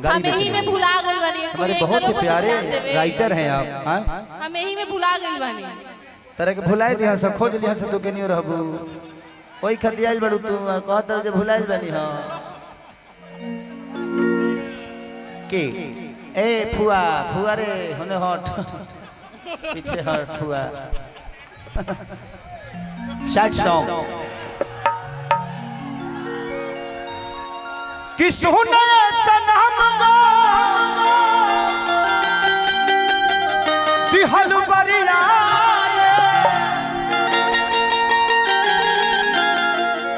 हम यही में भुला गइल बानी। हमारे बहुत ही प्यारे राइटर हैं आप। हाँ हम यही में भुला गइल बानी। तरह के भुलाए दिया से खोज लिया से तो के नहीं रहबू ओई खदियाल बड़ू तू कहत जे भुलाइल बानी। हां के ए फुआ फुआ रे होने हट पीछे हट फुआ सैड सॉन्ग कि सोना सनम गा दिहल बरिया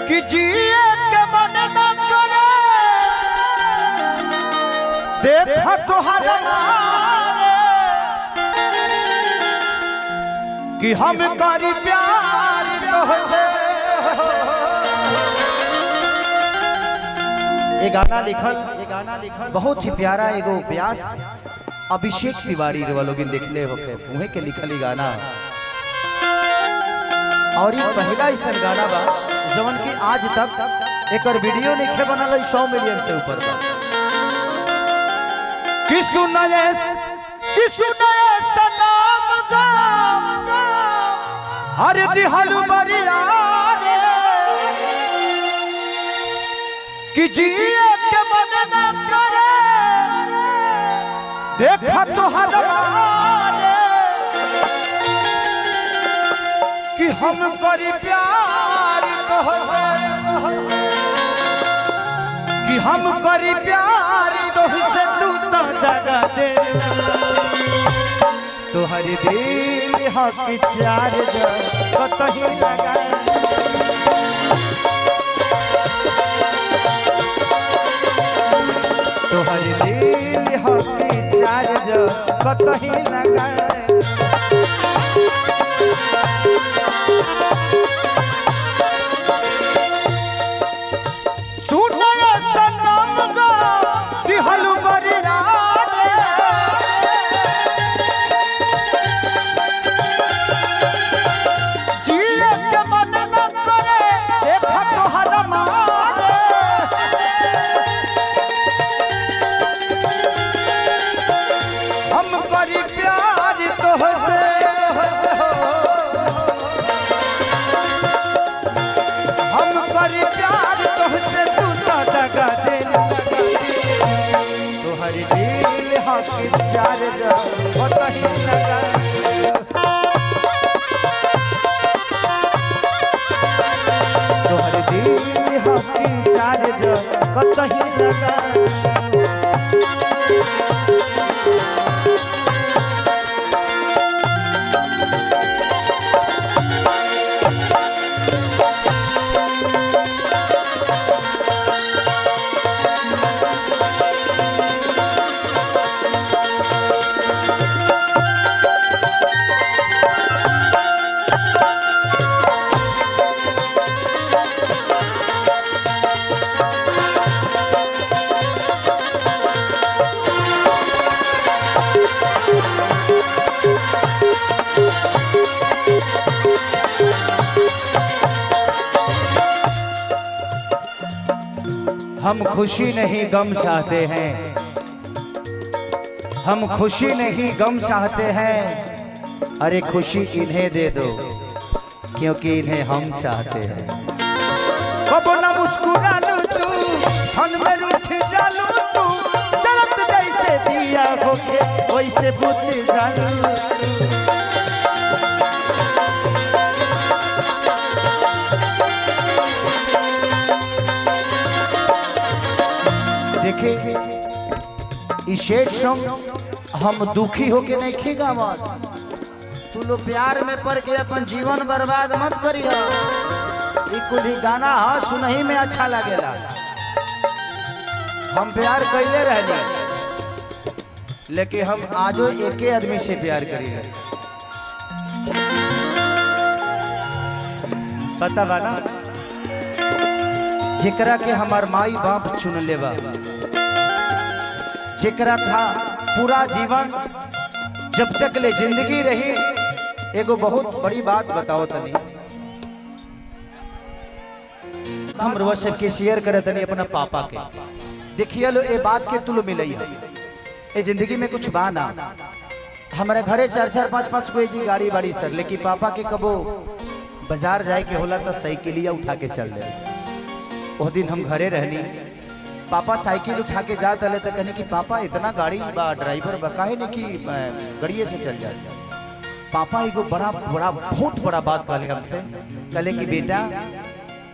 कि जिए के मन न करे देखा तोहर कि हम करी प्यार तोहसे। ये गाना लिखल बहुत ही प्यारा एगो व्यास अभिषेक तिवारी रे वालों लिखले होके उहे के लिखल ही गाना और ये पहला ऐसा गाना बा जवन की आज तक एकर वीडियो लिखे बनल 100 मिलियन से ऊपर बा। कि सुनाए सनम गा हर दिहल बरिया रे कि जिए के मन न करे देखा तोहर कि हम करी प्यार तोहसे कि हम करी प्यार तोहसे तू तो जगा दे तोहर दिल हक चार कतही लगा तोहर दिल हक चार कतही लगा चार कतही लगा तोहर दिल हकी चार कतही लगा। हम खुशी नहीं गम चाहते हैं हम खुशी नहीं गम चाहते हैं अरे खुशी इन्हें दे दो क्योंकि इन्हें हम चाहते हैं। कब ना मुस्कुरा लूं तू हम में रूठ जालू तू जलत जैसे दिया होके वैसे बुझ जालू। देखे शेड सॉन्ग हम दुखी होके नहीं खीगा मत तू लो प्यार में पड़ के अपन जीवन बर्बाद मत करियो। कुल ही गाना हाँ सुनही में अच्छा लगेला। हम प्यार कैले रहनी लेकिन हम आजो एके आदमी से प्यार करी पता बा ना जेकरा के हमार माई बाप चुन लेवा जेकरा था पूरा जीवन जब तक ले जिंदगी रही। एगो बहुत बड़ी बात बताओ तनी हम रोज सबके शेयर करे तनी अपना पापा के देखिए लो ये बात के तुल मिलई है ये जिंदगी में कुछ बा ना। हमारे घरे 4-4 5-5 कोई जी गाड़ी बाड़ी सर, लेकिन पापा के कबो बाजार जाए के होला तो साइकिलिया उठा के चल जाए। वो दिन हम घरे रहनी, पापा साइकिल उठा के जात रहे तो कहने कि पापा इतना गाड़ी बा ड्राइवर बा काहे नहीं कि गड़िए से चल जाए। पापा एगो बहुत बड़ा बात कहले हमसे, कहले कि बेटा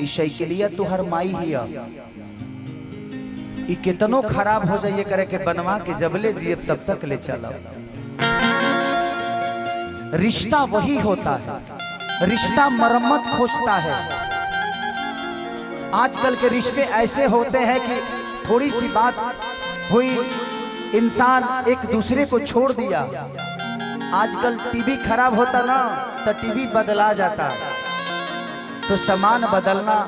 ई साइकिलिया तुहर माई ही ई कितनो खराब हो जाइए करे के बनवा के जबले जिए तब तक ले चला। रिश्ता वही होता है, रिश्ता मरम्मत खोजता है। आजकल के रिश्ते ऐसे होते हैं कि थोड़ी सी बात हुई इंसान एक दूसरे को छोड़ दिया। आजकल टीवी खराब होता ना तो टीवी बदला जाता। तो सामान बदलना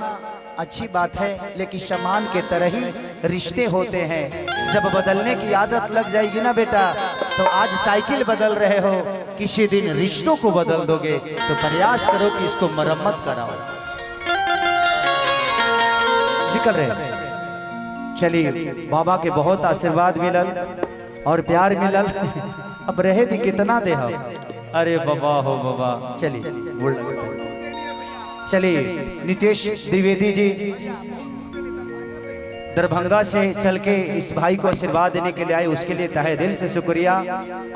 अच्छी बात है, लेकिन सामान के तरह ही रिश्ते होते हैं। जब बदलने की आदत लग जाएगी ना बेटा, तो आज साइकिल बदल रहे हो, किसी दिन रिश्तों को बदल दोगे। तो प्रयास करो कि इसको मरम्मत कराओ। निकल रहे चलिए, बाबा के बहुत आशीर्वाद मिलल और प्यार मिलल। अब रहे दी कितना दे हम। अरे बाबा हो बाबा, चलिए नितेश द्विवेदी जी दरभंगा से चल के इस भाई को आशीर्वाद देने के लिए आए, उसके लिए तहे दिल से शुक्रिया।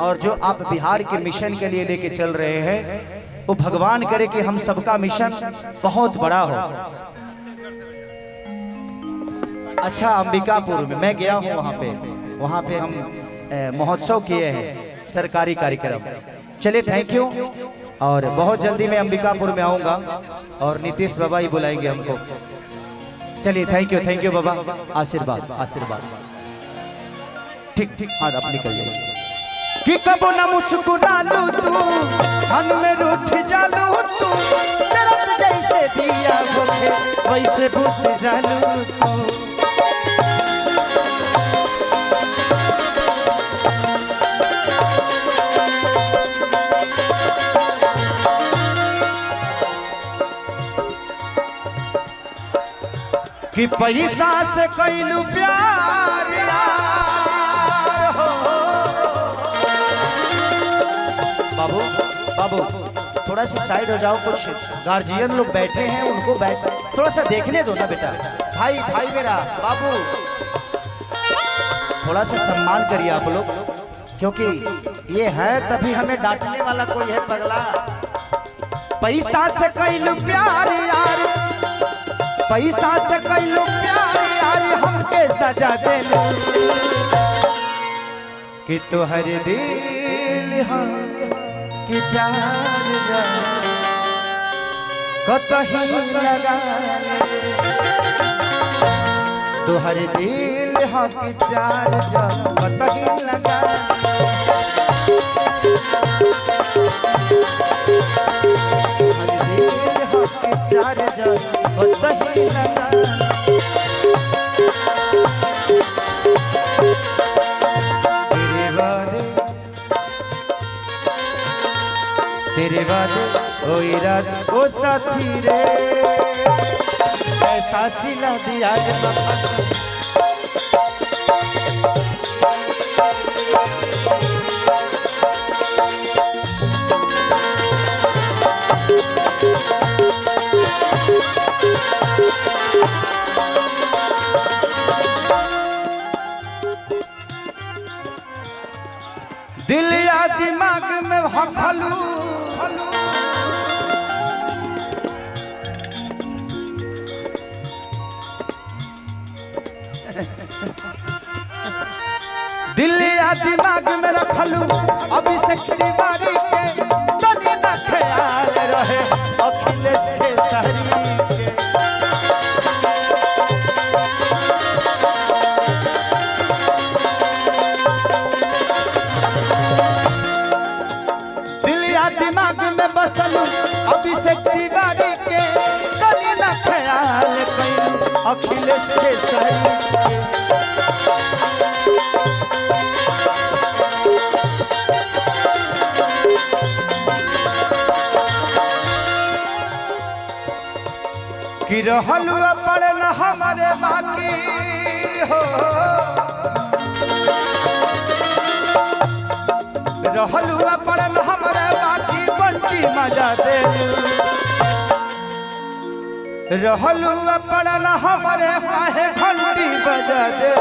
और जो आप बिहार के मिशन के लिए लेके चल रहे हैं, वो भगवान करे कि हम सबका मिशन बहुत बड़ा हो। अच्छा, अंबिकापुर में मैं गया हूँ, वहाँ पे हम महोत्सव किए हैं, सरकारी कार्यक्रम। चलिए थैंक यू, और बहुत जल्दी मैं अंबिकापुर में आऊँगा और नीतीश बाबा ही बुलाएंगे हमको। चलिए थैंक यू बाबा, आशीर्वाद आशीर्वाद। ठीक ठीक, हाँ आप निकल जाइए। कि कबो न मुस्कुरा लूं तू, मन में रूठ जालू तू, तरफ जैसे दिया बुझे वैसे बुझ जालू तू। कि पैसा से कैलू प्यार हो। बाबू बाबू थोड़ा सा साइड हो जाओ, कुछ गार्जियन लोग बैठे हैं, उनको थोड़ा सा देखने दो ना बेटा। भाई मेरा बाबू, थोड़ा सा सम्मान करिए आप लोग, क्योंकि ये है तभी हमें डांटने वाला कोई है पगला। पैसा से कैलू प्यार यार, पैसा से कैलू प्यार यार, हमके सजा देलू कि तोहर दिल हम कि जार जा कतही लगा। तोहर दिल हम कि जार जा कतही लगा। चार जा कतही लगा। तेरे वादे ओ इराद ओ साथी रे, ऐसा सिला दिया दिल या दिमाग में हखलू। दिल या दिमाग में रखलू, अभी से खरीदारी के तनी ना ख्याल रहे अखिलेश के शहरी के। दिमाग में बसलू, अभी से दीवारी के तनी ना ख्याल कैलू अखिलेश के शहरी कि रहलू पड़ल हमारे बाकी। हो रहलू अपन हमरे बाकी बंटी मजा दे रहलू अपन हमरे काहे घंटी बजा दे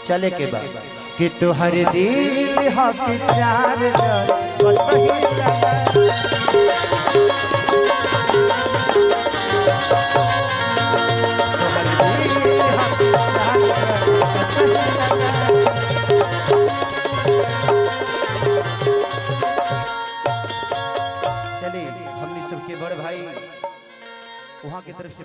चले के बाद कि तुहर दिल हक चार चलिए हमने सबके बड़ भाई वहाँ की तरफ से